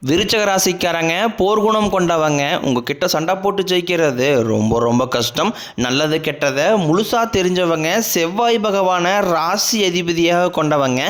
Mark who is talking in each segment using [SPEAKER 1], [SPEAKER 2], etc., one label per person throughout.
[SPEAKER 1] விருச்சக ராசிக்காரங்க போர்க்குணம் கொண்டவங்க. உங்ககிட்ட சண்டை போட்டு ஜெயிக்கிறது ரொம்ப ரொம்ப கஷ்டம். நல்லது கெட்டதை முழுசாக தெரிஞ்சவங்க. செவ்வாய் பகவானை ராசி அதிபதியாக கொண்டவங்க.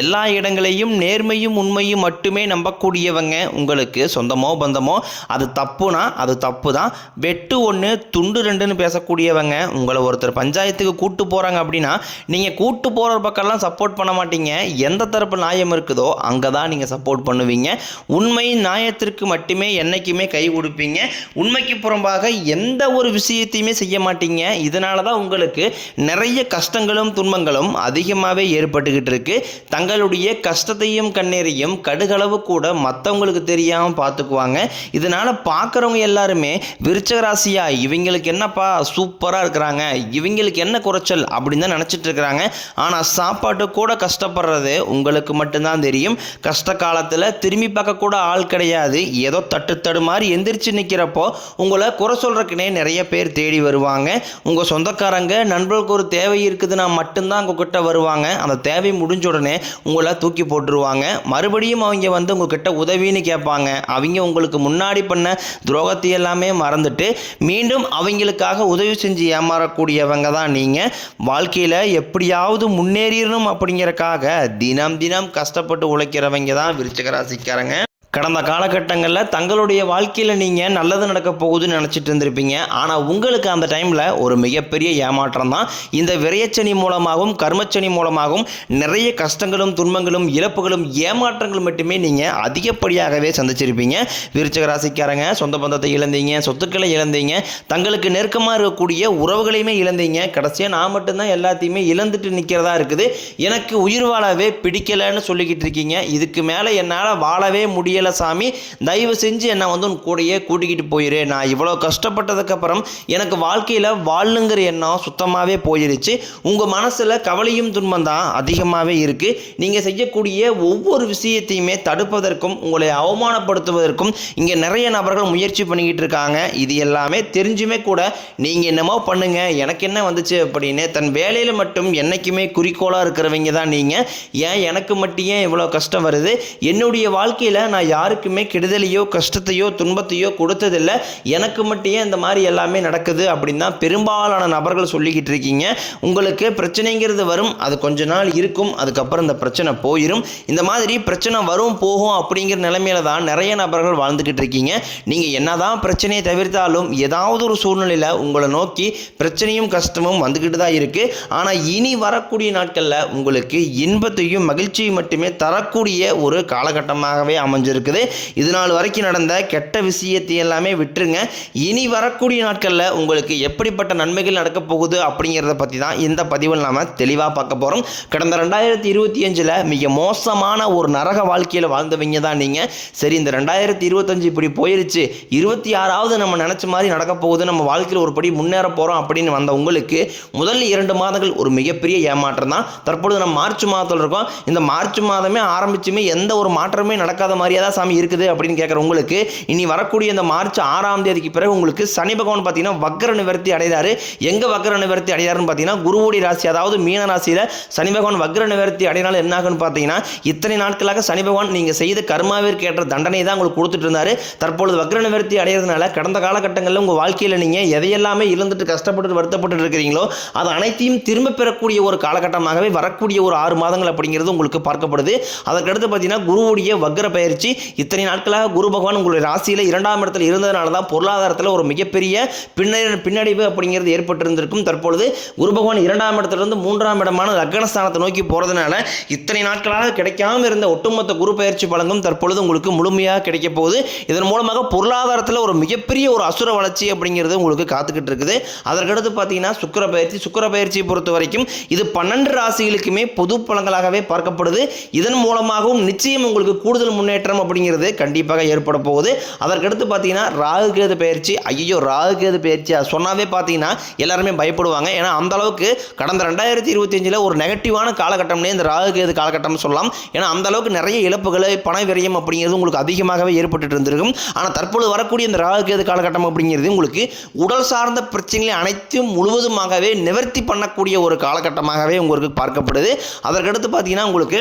[SPEAKER 1] எல்லா இடங்களையும் நேர்மையும் உண்மையும் மட்டுமே நம்பக்கூடியவங்க. உங்களுக்கு சொந்தமோ பந்தமோ அது தப்புனா அது தப்பு தான். வெட்டு ஒன்று துண்டு ரெண்டுன்னு பேசக்கூடியவங்க. உங்களை ஒருத்தர் பஞ்சாயத்துக்கு கூட்டு போகிறாங்க அப்படின்னா நீங்கள் கூட்டு போகிற பக்கம்லாம் சப்போர்ட் பண்ண மாட்டீங்க. எந்த தரப்பு நியாயம் இருக்குதோ அங்கே தான் நீங்கள் சப்போர்ட் பண்ணுவீங்க. உண்மை நியாயத்திற்கு மட்டுமே என்னைக்குமே கை கொடுப்பீங்க. உண்மைக்கு புறம்பாக எந்த ஒரு விஷயத்தையுமே செய்ய மாட்டீங்க. இதனால தான் உங்களுக்கு நிறைய கஷ்டங்களும் துன்பங்களும் அதிகமாகவே ஏற்பட்டுக்கிட்டு இருக்கு. தங்களுடைய கஷ்டத்தையும் கண்ணீரையும் கடுகளவு கூட மற்றவங்களுக்கு தெரியாமல் பார்த்துக்குவாங்க. இதனால் பார்க்குறவங்க எல்லாருமே விருச்சக ராசியா இவங்களுக்கு என்னப்பா சூப்பராக இருக்கிறாங்க, இவங்களுக்கு என்ன குறைச்சல் அப்படின்னு தான் நினச்சிட்டு இருக்கிறாங்க. ஆனால் சாப்பாட்டு கூட கஷ்டப்படுறது உங்களுக்கு மட்டும்தான் தெரியும். கஷ்ட காலத்தில் திரும்பி பார்க்க கூட ஆள் கிடையாது. ஏதோ தட்டு மாதிரி எந்திரிச்சு நிற்கிறப்போ உங்களை குறை சொல்றதுக்குனே நிறைய பேர் தேடி வருவாங்க. உங்கள் சொந்தக்காரங்க நண்பர்களுக்கு ஒரு தேவை இருக்குதுன்னா மட்டும்தான் உங்ககிட்ட வருவாங்க. அந்த தேவை முடிஞ்ச உடனே உங்களை தூக்கி போட்டுருவாங்க. மறுபடியும் அவங்க வந்து உங்ககிட்ட உதவின்னு கேட்பாங்க. அவங்க உங்களுக்கு முன்னாடி பண்ண துரோகத்தை எல்லாமே மறந்துட்டு மீண்டும் அவங்களுக்காக உதவி செஞ்சு ஏமாறக்கூடியவங்க தான் நீங்கள். வாழ்க்கையில் எப்படியாவது முன்னேறிடணும் அப்படிங்கிறக்காக தினம் தினம் கஷ்டப்பட்டு உழைக்கிறவங்க தான் விருச்சிக ராசிக்காரங்க. கடந்த காலகட்டங்களில் தங்களுடைய வாழ்க்கையில் நீங்கள் நல்லது நடக்க போகுதுன்னு நினச்சிட்டு இருந்திருப்பீங்க. ஆனால் உங்களுக்கு அந்த டைமில் ஒரு மிகப்பெரிய ஏமாற்றம் தான். இந்த விரயச்சனி மூலமாகவும் கர்மச்சனி மூலமாகவும் நிறைய கஷ்டங்களும் துன்பங்களும் இழப்புகளும் ஏமாற்றங்கள் மட்டுமே நீங்கள் அதிகப்படியாகவே சந்திச்சிருப்பீங்க. விருச்சிக ராசிக்காரங்க சொந்த பந்தத்தை இழந்தீங்க, சொத்துக்களை இழந்தீங்க, தங்களுக்கு நெருக்கமாக இருக்கக்கூடிய உறவுகளையுமே இழந்தீங்க. கடைசியாக நான் மட்டும்தான் எல்லாத்தையுமே இழந்துட்டு நிற்கிறதா இருக்குது, எனக்கு உயிர் வாழவே பிடிக்கலைன்னு சொல்லிக்கிட்டு இருக்கீங்க. இதுக்கு மேலே என்னால் வாழவே முடியல சாமி, தயவு செஞ்சு என்னை வந்து உன் கூடையே கூட்டிக்கிட்டு போயிரு. நான் இவ்வளோ கஷ்டப்பட்டதுக்கப்புறம் எனக்கு வாழ்க்கையில் வாழணுங்கிற எண்ணம் சுத்தமாகவே போயிருச்சு. உங்கள் மனசில் கவலையும் துன்பம் தான் அதிகமாகவே இருக்குது. நீங்கள் செய்யக்கூடிய ஒவ்வொரு விஷயத்தையுமே தடுப்பதற்கும் உங்களை அவமானப்படுத்துவதற்கும் இங்கே நிறைய நபர்கள் முயற்சி பண்ணிக்கிட்டு இருக்காங்க. இது எல்லாமே தெரிஞ்சுமே கூட நீங்கள் என்னமோ பண்ணுங்க, எனக்கு என்ன வந்துச்சு அப்படின்னு தன் வேலையில் மட்டும் என்றைக்குமே குறிக்கோளாக இருக்கிறவங்க தான் நீங்கள். ஏன் எனக்கு மட்டும் ஏன் இவ்வளோ கஷ்டம் வருது, என்னுடைய வாழ்க்கையில் நான் யாருக்குமே கெடுதலையோ கஷ்டத்தையோ துன்பத்தையோ கொடுத்ததில்லை, எனக்கு மட்டும் இந்த மாதிரி எல்லாமே நடக்குது அப்படின்னு தான் பெரும்பாலான நபர்கள் சொல்லிக்கிட்டு இருக்கீங்க. உங்களுக்கு பிரச்சனைங்கிறது வரும், அது கொஞ்ச நாள் இருக்கும், அதுக்கப்புறம் இந்த பிரச்சனை போயிடும். இந்த மாதிரி பிரச்சனை வரும் போகும் அப்படிங்கிற நிலைமையில தான் நிறைய நபர்கள் வாழ்ந்துக்கிட்டு இருக்கீங்க. நீங்கள் என்னதான் பிரச்சனையை தவிர்த்தாலும் ஏதாவது ஒரு சூழ்நிலையில் உங்களை நோக்கி பிரச்சனையும் கஷ்டமும் வந்துக்கிட்டு தான் இருக்குது. ஆனால் இனி வரக்கூடிய நாட்களில் உங்களுக்கு இன்பத்தையும் மகிழ்ச்சியும் மட்டுமே தரக்கூடிய ஒரு காலகட்டமாகவே அமைஞ்சிருக்கு. இது நாள் வரைக்கும் நடந்த கெட்ட விஷயத்தை எல்லாமே விட்டுருங்க. இனி வரக்கூடிய நாட்களில் உங்களுக்கு எப்படிப்பட்ட நன்மைகள் நடக்க போகுது அப்படிங்கிறத பற்றி தான் இந்த பதிவில் நாம் தெளிவாக பார்க்க போகிறோம். கடந்த 2025 மிக மோசமான ஒரு நரக வாழ்க்கையில் வாழ்ந்தவங்க தான் நீங்கள். சரி, இந்த 2025 இப்படி போயிருச்சு, 26வது நம்ம நினச்ச மாதிரி நடக்க போகுது, நம்ம வாழ்க்கையில் ஒரு படி முன்னேற போகிறோம் அப்படின்னு வந்த உங்களுக்கு முதல் 2 மாதங்கள் ஒரு மிகப்பெரிய ஏமாற்றம் தான். தற்பொழுது நம்ம மார்ச் மாதத்தில் இருக்கோம். இந்த மார்ச் மாதமே ஆரம்பிச்சுமே எந்த ஒரு மாற்றமே நடக்காத மாதிரியே தான் சாமி இருக்குது அப்படின்னு கேட்குற உங்களுக்கு இனி வரக்கூடிய இந்த மார்ச் 6ஆம் தேதிக்கு பிறகு உங்களுக்கு சனி பகவான் பார்த்தீங்கன்னா வக்ர நிவர்த்தி அடைகிறாரு. எங்க வக்ர நிவர்த்தி அடையாருன்னு பார்த்தீங்கன்னா குருவுடைய ராசி, அதாவது மீன ராசியில் சனி பகவான் வக்ர நிவர்த்தி அடையினால என்ன ஆகுன்னு பார்த்தீங்கன்னா இத்தனை நாட்களாக சனி பகவான் நீங்கள் செய்த கர்மாவிற்கு ஏற்ற தண்டனை தான் உங்களுக்கு கொடுத்துட்டு இருந்தாரு. தற்பொழுது வக்ர நிவர்த்தி அடைகிறதுனால கடந்த காலகட்டங்களில் உங்கள் வாழ்க்கையில் நீங்கள் எதையெல்லாமே இழந்துட்டு கஷ்டப்பட்டு வருத்தப்பட்டு இருக்கிறீங்களோ அது அனைத்தையும் திரும்ப பெறக்கூடிய ஒரு காலகட்டமாகவே வரக்கூடிய ஒரு 6 மாதங்கள் அப்படிங்கிறது உங்களுக்கு பார்க்கப்படுது. அதற்கடுத்து பார்த்தீங்கன்னா குருவுடைய வக்ர பயிற்சி இத்தனை நாட்களாக குரு பகவான் உங்களுடைய ராசியில் 2ஆம் இடத்தில் இருந்ததுனால தான் பொருளாதாரத்தில் ஒரு மிகப்பெரிய பின்னடைவு அப்படிங்கிறது ஏற்பட்டிருந்திருக்கும். தற்பொழுது குரு பகவான் 2ஆம் இடத்திலிருந்து 3ஆம் இடமான லக்னஸ்தானத்தை நோக்கி போகிறதுனால இத்தனை நாட்களாக கிடைக்காம இருந்த ஒட்டுமொத்த குரு பயிற்சி பலனும் தற்பொழுது உங்களுக்கு முழுமையாக கிடைக்க போகுது. இதன் மூலமாக பொருளாதாரத்தில் ஒரு மிகப்பெரிய ஒரு அசுர வளர்ச்சி அப்படிங்கிறது உங்களுக்கு காத்துக்கிட்டு இருக்குது. அதற்கடுத்து பார்த்தீங்கன்னா சுக்கிர பயிற்சியை பொறுத்த வரைக்கும் இது 12 ராசிகளுக்குமே பொது பலன்களாகவே பார்க்கப்படுது. இதன் மூலமாகவும் நிச்சயம் உங்களுக்கு கூடுதல் முன்னேற்றம் அப்படிங்கிறது கண்டிப்பாக ஏற்பட போகுது. அதற்கடுத்து பார்த்தீங்கன்னா ராகு கேது பயிற்சி. ஐயோ, ராகு கேது பயிற்சி சொன்னாவே பார்த்தீங்கன்னா எல்லாருமே பயப்படுவாங்க. ஏன்னா அந்த அளவுக்கு கடந்த 2025 ஒரு நெகட்டிவான காலகட்டம்னே இந்த ராகு கேது காலகட்டம் சொல்லலாம். ஏன்னா அந்த அளவுக்கு நிறைய இழப்புகளை பண விரயம் அப்படிங்கிறது உங்களுக்கு அதிகமாகவே ஏற்பட்டு இருந்திருக்கும். ஆனால் தற்பொழுது வரக்கூடிய இந்த ராகு கேது காலகட்டம் அப்படிங்கிறது உங்களுக்கு உடல் சார்ந்த பிரச்சனைகளை அனைத்தும் முழுவதுமாகவே நிவர்த்தி பண்ணக்கூடிய ஒரு காலகட்டமாகவே உங்களுக்கு பார்க்கப்படுது. அதற்கடுத்து பார்த்தீங்கன்னா உங்களுக்கு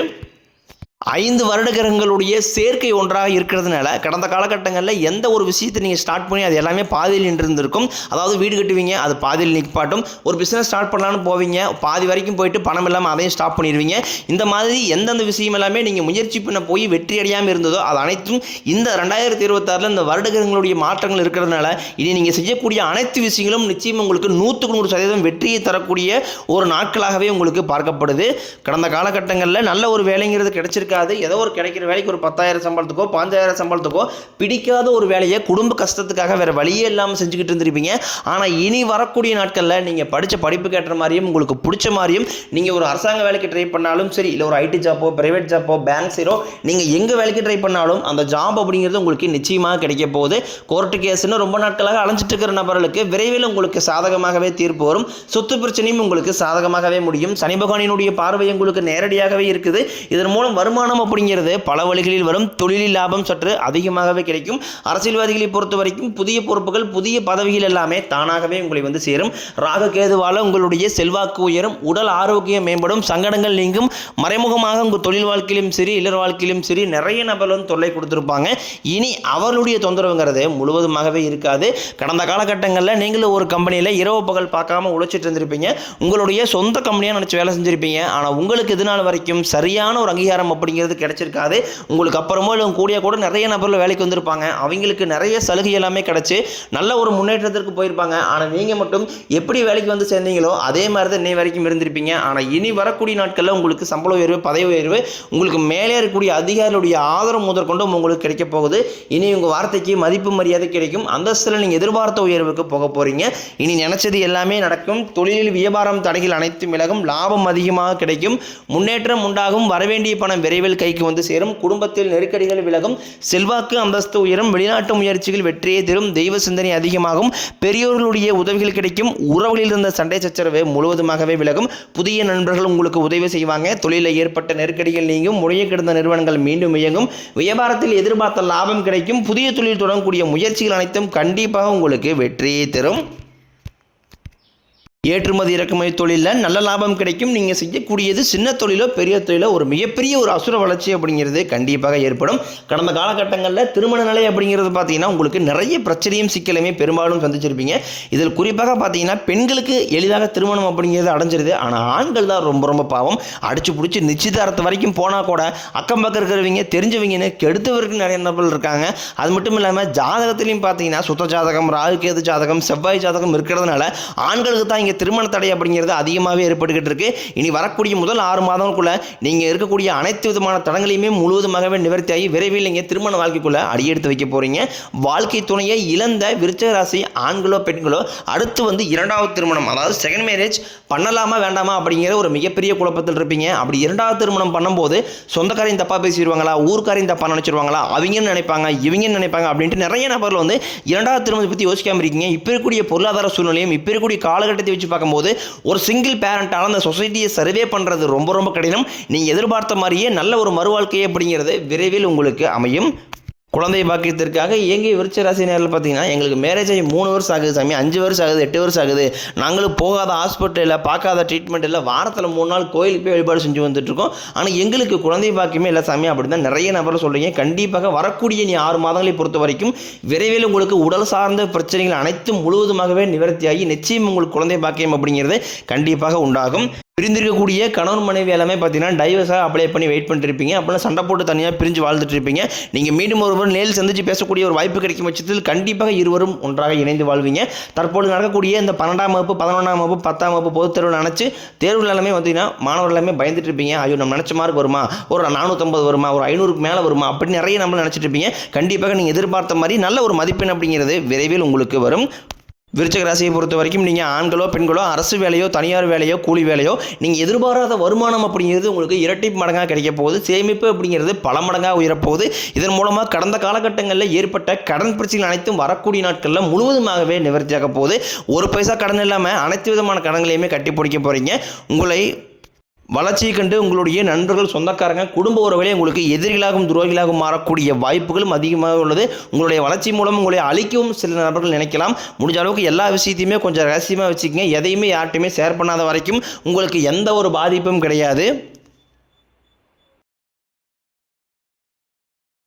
[SPEAKER 1] 5 வருட கிரகங்களுடைய சேர்க்கை ஒன்றாக இருக்கிறதுனால கடந்த காலகட்டங்களில் எந்த ஒரு விஷயத்தை நீங்கள் ஸ்டார்ட் பண்ணி அது எல்லாமே பாதியில் நின்றுருந்திருக்கும். அதாவது வீடு கட்டுவீங்க, அது பாதியில் நிற்பாட்டும். ஒரு பிஸ்னஸ் ஸ்டார்ட் பண்ணலான்னு போவீங்க, பாதி வரைக்கும் போயிட்டு பணம் இல்லாமல் அதையும் ஸ்டாப் பண்ணிடுவீங்க. இந்த மாதிரி எந்தெந்த விஷயம் எல்லாமே நீங்கள் முயற்சி பண்ண போய் வெற்றி அடையாமல் இருந்ததோ அது அனைத்தும் இந்த 2026 இந்த வருட கிரகங்களுடைய மாற்றங்கள் இருக்கிறதுனால இனி நீங்கள் செய்யக்கூடிய அனைத்து விஷயங்களும் நிச்சயம் உங்களுக்கு 100% வெற்றியை தரக்கூடிய ஒரு நாட்களாகவே உங்களுக்கு பார்க்கப்படுது. கடந்த காலகட்டங்களில் நல்ல ஒரு வேலைங்கிறது கிடைச்சிருக்கு. ஏதோ ஒரு கிடைக்கிற வேலைக்கு ஒரு 10,000 சம்பளத்துக்கோ 5,000 சம்பளத்துக்கோ பிடிக்காத ஒரு வேலையை குடும்ப கஷ்டத்துக்காக வேற வழியே இல்லாமல் செஞ்சுக்கிட்டு இருந்திருப்பீங்க. ஆனால் இனி வரக்கூடிய நாட்களில் நீங்கள் படித்த படிப்புக்கு ஏற்ற மாதிரியும் உங்களுக்கு பிடிச்ச மாதிரியும் நீங்கள் ஒரு அரசாங்க வேலைக்கு ட்ரை பண்ணாலும் சரி, இல்லை ஒரு ஐடி ஜாப்போ பிரைவேட் ஜாப்போ பேங்க் சைடோ நீங்கள் எங்கே வேலைக்கு ட்ரை பண்ணாலும் அந்த ஜாப் அப்படிங்கிறது உங்களுக்கு நிச்சயமாக கிடைக்க போகுது. கோர்ட்டு கேஸ்ன்னு ரொம்ப நாட்களாக அலைஞ்சிட்டு இருக்கிற நபர்களுக்கு விரைவில் உங்களுக்கு சாதகமாகவே தீர்ப்பு வரும். சொத்து பிரச்சனையும் உங்களுக்கு சாதகமாகவே முடியும். சனி பகவானினுடைய பார்வை உங்களுக்கு நேரடியாகவே இருக்குது. இதன் மூலம் வருமானம் அப்படிங்கிறது பல வழிகளில் வரும். தொழிலில் லாபம் சற்று அதிகமாகவே கிடைக்கும். அரசியல்வாதிகளை பொறுத்த வரைக்கும் புதிய பொறுப்புகள் புதிய பதவிகள் எல்லாமே தானாகவே உங்களை வந்து சேரும். ராகு கேதுவால உங்களுடைய செல்வாக்கு உயரும், உடல் ஆரோக்கியம் மேம்படும், சங்கடங்கள் நீங்கும். மறைமுகமாக உங்கள் தொழில் வாழ்க்கையிலும் சரி இல்லற வாழ்க்கையிலும் சரி நிறைய நபர்கள் வந்து தொல்லை கொடுத்துருப்பாங்க. இனி அவர்களுடைய தொந்தரவுங்கிறது முழுவதுமாகவே இருக்காது. கடந்த காலகட்டங்களில் நீங்களும் ஒரு கம்பெனியில் இரவு பகல் பார்க்காம உழைச்சிட்டு இருந்திருப்பீங்க. உங்களுடைய சொந்த கம்பெனியாக நினச்சி வேலை செஞ்சுருப்பீங்க. ஆனால் உங்களுக்கு இது நாள் வரைக்கும் சரியான ஒரு அங்கீகாரம் அப்படிங்கிறது கிடைச்சிருக்காது. உங்களுக்கு அப்புறமோ இல்லை கூட நிறைய நபர்கள் வேலைக்கு வந்திருப்பாங்க. அவங்களுக்கு நிறைய சலுகை எல்லாமே கிடைச்சி நல்ல ஒரு முன்னேற்றத்திற்கு போயிருப்பாங்க. ஆனால் நீங்கள் மட்டும் எப்படி வேலைக்கு வந்து சேர்ந்தீங்களோ அதே மாதிரி தான் இன்னை வரைக்கும் இருந்திருப்பீங்க. ஆனால் இனி வரக்கூடிய நாட்களில் உங்களுக்கு சம்பள உயர்வு பதவி உயர்வு உங்களுக்கு மேலே இருக்கக்கூடிய அதிகாரிகளுடைய ஆதரவு முதற்கொண்டும் உங்களுக்கு கிடைக்க போகுது. இனி உங்கள் வார்த்தைக்கு மதிப்பு மரியாதை கிடைக்கும். அந்தஸ்தில் நீங்கள் எதிர்பார்த்த உயர்வுக்கு போக போகிறீங்க. இனி நினைச்சது எல்லாமே நடக்கும். தொழிலில் வியாபாரம் தடைகள் அனைத்தும் விலகும். லாபம் அதிகமாக கிடைக்கும். முன்னேற்றம் உண்டாகும். வரவேண்டிய பணம் விரைவில் கைக்கு வந்து சேரும். குடும்பத்தில் நெருக்கடிகள் விலகும். செல்வாக்கு அந்தஸ்து உயரும். வெளிநாட்டு முயற்சிகள் வெற்றியை தரும். தெய்வ சிந்தனை அதிகமாகும். பெரியோர்களுடைய உதவிகள் கிடைக்கும். உறவுகளில் இருந்த சண்டை சச்சரவு முழுவதுமாகவே விலகும். புதிய நண்பர்கள் உங்களுக்கு உதவி செய்வாங்க. தொழிலில் ஏற்பட்ட நெருக்கடிகள் நீங்கும். முறைய கிடந்த நிறுவனங்கள் மீண்டும் இயங்கும். வியாபாரத்தில் எதிர்பார்த்த லாபம் கிடைக்கும். புதிய தொழில் தொடங்கக்கூடிய முயற்சிகள் அனைத்தும் கண்டிப்பாக உங்களுக்கு வெற்றியை தரும். ஏற்றுமதி இறக்குமதி தொழிலில் நல்ல லாபம் கிடைக்கும். நீங்கள் செய்யக்கூடியது சின்ன தொழிலோ பெரிய தொழிலோ ஒரு மிகப்பெரிய ஒரு அசுர வளர்ச்சி அப்படிங்கிறது கண்டிப்பாக ஏற்படும். கடந்த காலகட்டங்களில் திருமண நிலை அப்படிங்கிறது பார்த்தீங்கன்னா உங்களுக்கு நிறைய பிரச்சனையும் சிக்கலுமே பெரும்பாலும் சந்திச்சிருப்பீங்க. இதில் குறிப்பாக பார்த்தீங்கன்னா பெண்களுக்கு எளிதாக திருமணம் அப்படிங்கிறது அடைஞ்சிருது. ஆனால் ஆண்கள் தான் ரொம்ப ரொம்ப பாவம். அடிச்சு பிடிச்சி நிச்சயதார்த்தம் வரைக்கும் போனால் கூட அக்கம் பக்கம் இருக்கிறவங்க தெரிஞ்சவங்கன்னு கெடுத்தவருக்கு நிறைய நபர்கள் இருக்காங்க. அது மட்டும் இல்லாமல் ஜாதகத்திலையும் பார்த்தீங்கன்னா சுத்த ஜாதகம் ராகு கேது ஜாதகம் செவ்வாய் ஜாதகம் இருக்கிறதுனால ஆண்களுக்கு தான் திருமண தடை அப்படிங்கிறது அதிகமாகவே ஏற்பட்டுக்கிட்டு இருக்கு. இனி வரக்கூடிய முதல் 6 மாதங்களுக்குள்ள நீங்க இருக்கக்கூடிய அனைத்து விதமான தடங்களையுமே முழுவதுமாகவே நிவர்த்தியாகி விரைவில் நீங்க திருமண வாழ்க்கைக்குள்ள அடியெடுத்து வைக்க போறீங்க. வாழ்க்கை துணையை இழந்த விருச்சிக ராசி ஆண்களோ பெண்களோ அடுத்து வந்து 2வது திருமணம் அதாவது செகண்ட் மேரேஜ் பண்ணலாமா வேண்டாமா அப்படிங்கிற ஒரு மிகப்பெரிய குழப்பத்தில் இருப்பீங்க. அப்படி 2வது திருமணம் பண்ணும்போது சொந்தக்காரையும் தப்பா பேசிடுவாங்களா, ஊர்க்காரையும் தப்பா நினைச்சிருவாங்களா, அவங்கன்னு நினைப்பாங்க இவங்கன்னு நினைப்பாங்க அப்படின்ட்டு நிறைய நபர்கள் வந்து 2வது திருமணத்தை பற்றி யோசிக்காம இருக்கீங்க. இப்போ இருக்கக்கூடிய பொருளாதார சூழ்நிலையும் இப்போ இருக்கக்கூடிய காலகட்டத்தை வச்சு பார்க்கும்போது ஒரு சிங்கிள் பேரண்டால் அந்த சொசைட்டியை சர்வே பண்ணுறது ரொம்ப ரொம்ப கடினம். நீங்கள் எதிர்பார்த்த மாதிரியே நல்ல ஒரு மறுவாழ்க்கை அப்படிங்கிறது விரைவில் உங்களுக்கு அமையும். குழந்தை பாக்கியத்திற்காக இயங்கிய விருச்சிக ராசி நேரில் பார்த்தீங்கன்னா எங்களுக்கு மேரேஜ் ஆகி 3 வருஷம் ஆகுது சாமி, 5 வருஷம் ஆகுது, 8 வருஷம் ஆகுது, நாங்களும் போகாத ஹாஸ்பிட்டலில் பார்க்காத ட்ரீட்மெண்ட் இல்லை, வாரத்தில் 3 நாள் கோயிலுக்கு போய் வழிபாடு செஞ்சு வந்துட்டுருக்கோம், ஆனால் எங்களுக்கு குழந்தை பாக்கியமே இல்லை சாமி அப்படி தான் நிறைய நபர்கள் சொல்கிறீங்க. கண்டிப்பாக வரக்கூடிய 6 மாதங்களை பொறுத்த வரைக்கும் விரைவில் உங்களுக்கு உடல் சார்ந்த பிரச்சனைகள் அனைத்தும் முழுவதுமாகவே நிவர்த்தியாகி நிச்சயம் உங்களுக்கு குழந்தை பாக்கியம் அப்படிங்கிறது கண்டிப்பாக உண்டாகும். பிரிந்திருக்கக்கூடிய கணவன் மனைவி எல்லாமே பார்த்தீங்கன்னா டைவர்ஸாக அப்ளை பண்ணி வெயிட் பண்ணிட்டு இருப்பீங்க. அப்படின்னா சண்டை போட்டு தனியாக பிரிஞ்சு வாழ்ந்துட்டு இருப்பீங்க. நீங்கள் மீண்டும் ஒருவர் நேரில் சந்திச்சு பேசக்கூடிய ஒரு வாய்ப்பு கிடைக்கும் பட்சத்தில் கண்டிப்பாக இருவரும் ஒன்றாக இணைந்து வாழ்வீங்க. தற்போது நடக்கக்கூடிய இந்த 12ஆம் வகுப்பு 11ஆம் வகுப்பு 10ஆம் வகுப்பு பொதுத் தேர்வு நினச்சி தேர்வுகள் எல்லாமே பார்த்தீங்கன்னா மாணவர்கள் எல்லாமே பயந்துட்டு இருப்பீங்க. ஐயோ நம்ம நினச்ச மார்க் வருமா, ஒரு 450 வருமா, ஒரு 500க்கு மேலே வருமா அப்படின்னு நிறைய நம்ம நினச்சிட்டு இருப்பீங்க. கண்டிப்பாக நீங்கள் எதிர்பார்த்த மாதிரி நல்ல ஒரு மதிப்பெண் அப்படிங்கிறது விரைவில் உங்களுக்கு வரும். விருச்சிக ராசியை பொறுத்த வரைக்கும் நீங்கள் ஆண்களோ பெண்களோ அரசு வேலையோ தனியார் வேலையோ கூலி வேலையோ நீங்கள் எதிர்பாராத வருமானம் அப்படிங்கிறது உங்களுக்கு இரட்டை மடங்காக கிடைக்க போகுது. சேமிப்பு அப்படிங்கிறது பல மடங்காக உயரப்போகுது. இதன் மூலமாக கடந்த காலகட்டங்களில் ஏற்பட்ட கடன் பிரச்சனைகள் அனைத்தும் வரக்கூடிய நாட்களில் முழுவதுமாகவே நிவர்த்தியாக போகுது. ஒரு பைசா கடன் இல்லாமல் அனைத்து விதமான கடன்களையுமே கட்டி பிடிக்க போகிறீங்க. உங்களை வளர்ச்சியை கண்டு உங்களுடைய நண்பர்கள் சொந்தக்காரங்க குடும்ப உறவுகளே உங்களுக்கு எதிரிகளாகவும் துரோகிகளாகவும் மாறக்கூடிய வாய்ப்புகளும் அதிகமாக உள்ளது. உங்களுடைய வளர்ச்சி மூலம் உங்களை அழிக்கவும் சில நபர்கள் நினைக்கலாம். முடிஞ்ச அளவுக்கு எல்லா விஷயத்தையுமே கொஞ்சம் ரகசியமாக வச்சுக்கோங்க. எதையுமே யார்ட்டையுமே ஷேர் பண்ணாத வரைக்கும் உங்களுக்கு எந்த ஒரு பாதிப்பும் கிடையாது.